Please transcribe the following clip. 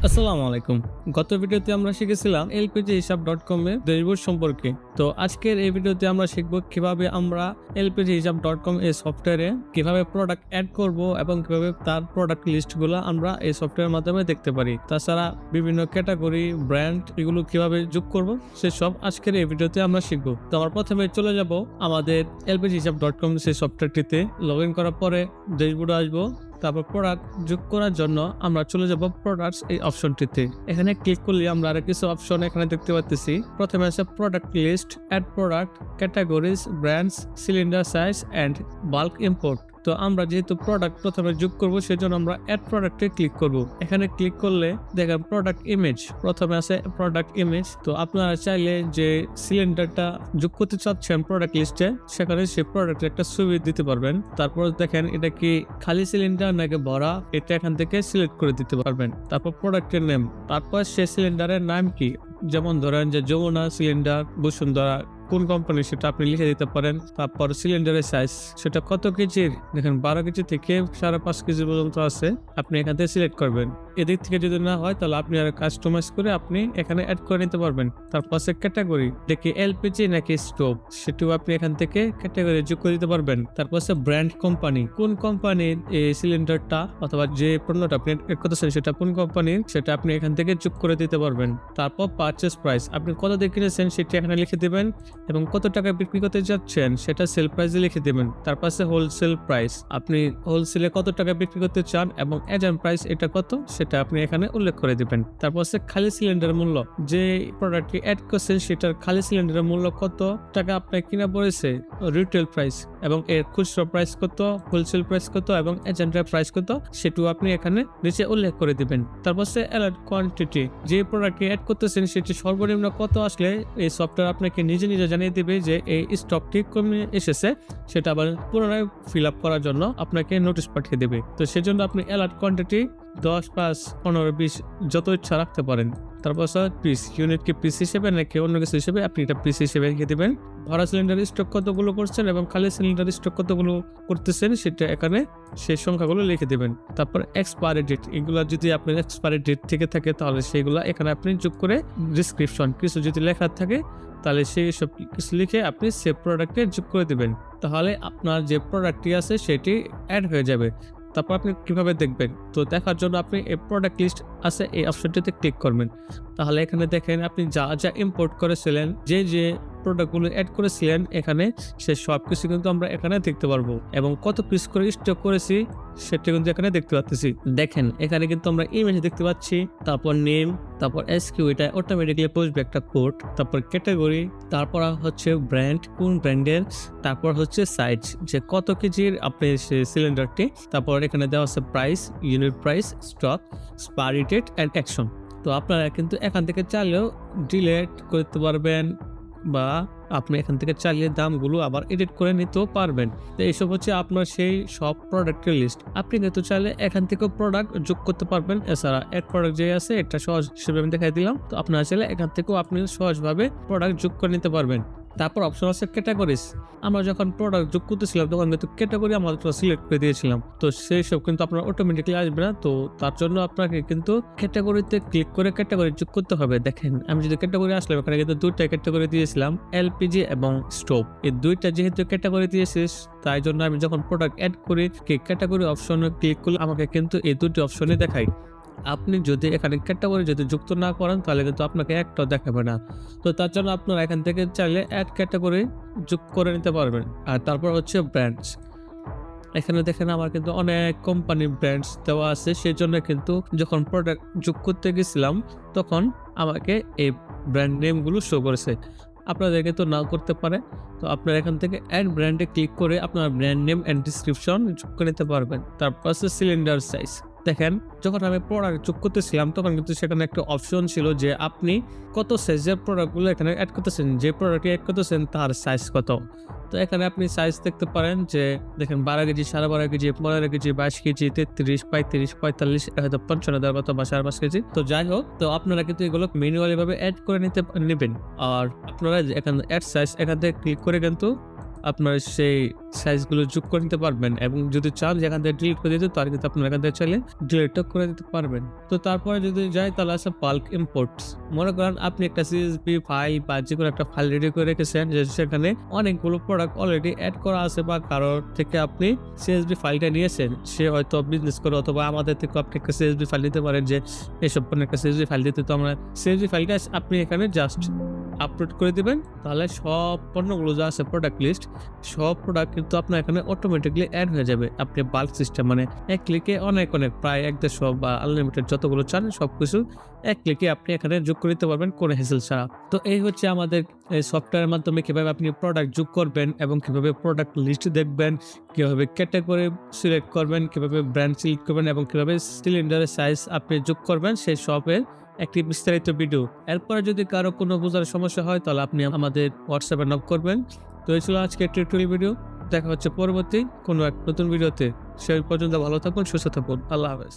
আসসালামু আলাইকুম। গত ভিডিওতে আমরা শিখেছিলাম এলপিজি হিসাব ডট কম এর ড্যাশবোর্ড সম্পর্কে। তো আজকের এই ভিডিওতে আমরা শিখব কিভাবে আমরা এলপিজি হিসাব ডট কম এই সফটওয়্যারে কিভাবে প্রোডাক্ট অ্যাড করব এবং কিভাবে তার প্রোডাক্ট লিস্টগুলো আমরা এই সফটওয়্যারের মাধ্যমে দেখতে পারি। তাছাড়া বিভিন্ন ক্যাটাগরি, ব্র্যান্ড এগুলো কিভাবে যোগ করব সেসব আজকের এই ভিডিওতে আমরা শিখব। তো আমরা প্রথমে চলে যাব আমাদের এলপিজি হিসাব ডট কম সেই সফটওয়্যারটিতে। লগ ইন করার পরে ড্যাশবোর্ডে আসবো। তারপর প্রোডাক্ট যোগ করার জন্য আমরা চলে যাব প্রোডাক্টস এই অপশনটিতে। এখানে ক্লিক করলে আমরা আরো কিছু অপশন এখানে দেখতে পাচ্ছি। প্রথমে আছে product list, add product, categories, brands, cylinder size and bulk import. তো আমরা যেহেতু প্রোডাক্ট প্রথমে যোগ করব সেজন্য আমরা অ্যাড প্রোডাক্টে ক্লিক করব। এখানে ক্লিক করলে দেখেন প্রোডাক্ট ইমেজ, প্রথমে আছে প্রোডাক্ট ইমেজ। তো আপনারা চাইলে যে সিলিন্ডারটা যোগ করতে চাচ্ছেন প্রোডাক্ট লিস্টে সেখানে সেই প্রোডাক্টের একটা ছবি দিতে পারবেন। তারপর দেখেন এটা কি খালি সিলিন্ডার নাকি ভরা, এটা এখান থেকে সিলেক্ট করে দিতে পারবেন। তারপর প্রোডাক্টের নেম, তারপর সেই সিলিন্ডারের নাম কি, যেমন ধরেন যে যমুনা সিলিন্ডার, বসুন্ধরা, কোন কোম্পানি সেটা আপনি লিখে দিতে পারেন। তারপর সিলিন্ডারের সাইজ, সেটা কত কেজির, দেখেন 12 কেজি থেকে 5.5 কেজি পর্যন্ত আছে, আপনি এখান থেকে সিলেক্ট করবেন। এদিক থেকে যদি না হয় তাহলে আপনি আর কাস্টমাইজ করে আপনি এখানে অ্যাড করে নিতে পারবেন। তারপর আছে ক্যাটাগরি, দেখি এলপিজি নাকি স্টোভ, সেটাও আপনি এখান থেকে ক্যাটাগরি যোগ করে দিতে পারবেন। তারপর আছে ব্র্যান্ড, কোম্পানি, কোন কোম্পানির এই সিলিন্ডারটা অথবা যে পণ্যটা আপনি অ্যাড করতেছেন সেটা কোন কোম্পানির, সেটা আপনি এখান থেকে যোগ করে দিতে পারবেন। তারপর পারচেজ প্রাইস, আপনি কত দিয়ে কিনেছেন সেটা এখানে লিখে দিবেন এবং কত টাকা বিক্রি করতে যাচ্ছেন সেটা সেল প্রাইসে লিখে দেবেন। তারপর আছে হোলসেল প্রাইস, আপনি হোলসেলে কত টাকা বিক্রি করতে চান এবং এজেন্ট প্রাইস এটা কত সেটা আপনি এখানে উল্লেখ করে দিবেন। তারপর আছে খালি সিলিন্ডার মূল্য, যে প্রোডাক্টটি অ্যাড করছেন সেটার খালি সিলিন্ডারের মূল্য কত টাকা আপনার কিনা পড়েছে, রিটেল প্রাইস, এবং এর খুচরা প্রাইস কত, হোলসেল প্রাইস কত এবং এজেন্টের প্রাইস কত সেটাও আপনি এখানে নিচে উল্লেখ করে দিবেন। তারপর আছে অ্যালার্ট কোয়ান্টিটি, যে প্রোডাক্টটি অ্যাড করতেছেন সেটি সর্বনিম্ন কত আসলে এই সফটওয়্যার আপনাকে নিজে নিজে জানিয়ে দিবে যে এই স্টকটি কমে এসেছে, সেটা আবার পুনরায় ফিল আপ করার জন্য আপনাকে নোটিশ পাঠিয়ে দেবে। তো সেজন্য আপনি অ্যালার্ট কোয়ান্টিটি 10, 5, 15, 20 যত ইচ্ছা রাখতে পারেন। তারপর পিস, ইউনিটকে পিস হিসেবে নাকি অন্য কিছু হিসেবে আপনি এটা পিস হিসেবে রেখে দেবেন। ভরা সিলিন্ডার স্টক কতগুলো করছেন এবং খালি সিলিন্ডার স্টক কতগুলো করতেছেন সেটা এখানে সেই সংখ্যাগুলো লিখে দেবেন। তারপর এক্সপায়ারি ডেট, এগুলো যদি আপনার এক্সপায়ারি ডেট থেকে থাকে তাহলে সেগুলো এখানে আপনি যোগ করে ডিসক্রিপশন কিছু যদি লেখা থাকে তাহলে সেই সব কিছু লিখে আপনি সেভ প্রোডাক্টে যোগ করে দেবেন। তাহলে আপনার যে প্রোডাক্টটি আছে সেটি অ্যাড হয়ে যাবে। তারপর আপনি কিভাবে দেখবেন, তো দেখার জন্য আপনি এই প্রোডাক্ট লিস্ট আছে এই অপশনটিতে ক্লিক করবেন। তাহলে এখানে দেখেন আপনি যা যা ইম্পোর্ট করেছিলেন, যে যে প্রোডাক্টগুলো অ্যাড করেছিলেন এখানে সে সব কিছু কিন্তু আমরা এখানে দেখতে পারবো এবং কত পিস করে স্টক করেছি সেটা কিন্তু এখানে দেখতে পাচ্ছি। দেখেন এখানে কিন্তু আমরা ইমেজ দেখতে পাচ্ছি, তারপর নেম, তারপর এসকিউ, এটা অটোমেটিক্যালি বসবে একটা কোড, তারপর ক্যাটাগরি, তারপর হচ্ছে ব্র্যান্ড, কোন ব্র্যান্ডের, তারপর হচ্ছে সাইজ, যে কত কেজির আপনি সিলিন্ডারটি, তারপর এখানে দেওয়া আছে price, unit price, stock, expiry date and action. তো আপনারা কিন্তু এখান থেকে চাইলেও ডিলিট করতে পারবেন বা আপনি এখান থেকে চাইলে দামগুলো আবার এডিট করে নিতেও পারবেন। তো এইসব হচ্ছে আপনার সেই সব প্রোডাক্টের লিস্ট। আপনি কিন্তু চাইলে এখান থেকেও প্রোডাক্ট যোগ করতে পারবেন। এছাড়া এক প্রোডাক্ট যে আছে এটা সহজ হিসেবে আমি দেখাই দিলাম। তো আপনারা চাইলে এখান থেকেও আপনি সহজভাবে প্রোডাক্ট যোগ করে নিতে পারবেন। তারপর অপশন আছে ক্যাটাগরিজ, আমরা যখন প্রোডাক্ট যোগ করতেছিলাম তখন কিন্তু ক্যাটাগরি আমরা সিলেক্ট করে দিয়েছিলাম, তো সেই সব কিন্তু আপনার অটোমেটিক্যালি আসবে না। তো তার জন্য আপনাকে কিন্তু ক্যাটাগরিতে ক্লিক করে ক্যাটাগরি যোগ করতে হবে। দেখেন আমি যদি ক্যাটাগরি আসলাম, এখানে কিন্তু দুইটা ক্যাটাগরি দিয়েছিলাম, এলপিজি এবং স্টোভ। এই দুইটা যেহেতু ক্যাটাগরি দিয়েছিস তাই জন্য আমি যখন প্রোডাক্ট অ্যাড করি ক্যাটাগরি অপশনে ক্লিক করলে আমাকে কিন্তু এই দুটি অপশনে দেখাই। আপনি যদি এখানে ক্যাটাগরি যদি যুক্ত না করেন তাহলে কিন্তু আপনাকে একটাও দেখাবে না। তো তার জন্য আপনারা এখান থেকে চাইলে অ্যাড ক্যাটাগরি যোগ করে নিতে পারবেন। আর তারপর হচ্ছে ব্র্যান্ডস, এখানে দেখেন আমার কিন্তু অনেক কোম্পানির ব্র্যান্ডস দেওয়া আছে, সেই জন্য কিন্তু যখন প্রোডাক্ট যোগ করতে গেছিলাম তখন আমাকে এই ব্র্যান্ড নেমগুলো শো করেছে। আপনাদের কিন্তু নাও করতে পারে। তো আপনারা এখান থেকে অ্যাড ব্র্যান্ডে ক্লিক করে আপনার ব্র্যান্ড নেম এন্ড ডিসক্রিপশন যোগ করে নিতে পারবেন। তারপর আছে সিলিন্ডার সাইজ, দেখেন যখন আমি প্রোডাক্ট যোগ করতেছিলাম তখন কিন্তু সেখানে একটা অপশন ছিল যে আপনি কত সাইজের প্রোডাক্টগুলো এখানে অ্যাড করতেছেন, যে প্রোডাক্টটি অ্যাড করতেছেন তার সাইজ কত। তো এখানে আপনি সাইজ দেখতে পারেন যে দেখেন 12 কেজি, 12.5 কেজি, 15 কেজি, 22 কেজি, 33, 35, 45, হয়তো 55 দেওয়ার কথা বা 5.5 কেজি। তো যাই হোক, তো আপনারা কিন্তু এগুলো ম্যানুয়ালি ভাবে অ্যাড করে নেবেন। আর আপনারা এখানে অ্যাড সাইজ এখান থেকে ক্লিক করে কিন্তু আপনার সেই সাইজগুলো যোগ করে নিতে পারবেন এবং যদি চান যেখান থেকে ডিলিট করে দিতে তাহলে কিন্তু আপনার এখান থেকে চাইলে ডিলিটও করে দিতে পারবেন। তো তারপরে যদি যাই তাহলে আছে বাল্ক ইম্পোর্টস। মনে করেন আপনি একটা CSV ফাইল বা যে কোনো একটা ফাইল রেডি করে রেখেছেন যে সেখানে অনেকগুলো প্রোডাক্ট অলরেডি অ্যাড করা আছে বা কারোর থেকে আপনি CSV ফাইলটা নিয়েছেন, সে হয়তো বিজনেস করে অথবা আমাদের থেকে আপনি একটা CSV ফাইল নিতে পারেন যে এসব কোনো একটা CSV ফাইল দিতে, তো আমরা CSV ফাইলটা আপনি এখানে জাস্ট আপলোড করে দিবেন, তাহলে সব পণ্যগুলো যা আছে প্রোডাক্ট লিস্ট সব প্রোডাক্ট কিন্তু আপনার এখানে অটোমেটিকলি অ্যাড হয়ে যাবে। আপনি বাল্ক সিস্টেম মানে এক ক্লিকে অনেক প্রায় 1-150 বা আনলিমিটেড যতগুলো চান সবকিছু এক ক্লিকে আপনি এখানে যোগ করে দিতে পারবেন কোনো হ্যাসেল ছাড়া। তো এই হচ্ছে আমাদের এই সফটওয়্যারের মাধ্যমে কিভাবে আপনি প্রোডাক্ট যোগ করবেন এবং কিভাবে প্রোডাক্ট লিস্ট দেখবেন, কিভাবে ক্যাটাগরি সিলেক্ট করবেন, কিভাবে ব্র্যান্ড সিলেক্ট করবেন এবং কিভাবে সিলিন্ডারের সাইজ আপনি যোগ করবেন সেই সবের একটি বিস্তারিত ভিডিও। এরপরে যদি কারো কোনো বোঝার সমস্যা হয় তাহলে আপনি আমাদের হোয়াটসঅ্যাপে নক করবেন। তো এই ছিল আজকের টিউটোরিয়াল ভিডিও। দেখা হচ্ছে পরবর্তী কোনো এক নতুন ভিডিওতে। সেই পর্যন্ত ভালো থাকুন, সুস্থ থাকুন। আল্লাহ হাফেজ।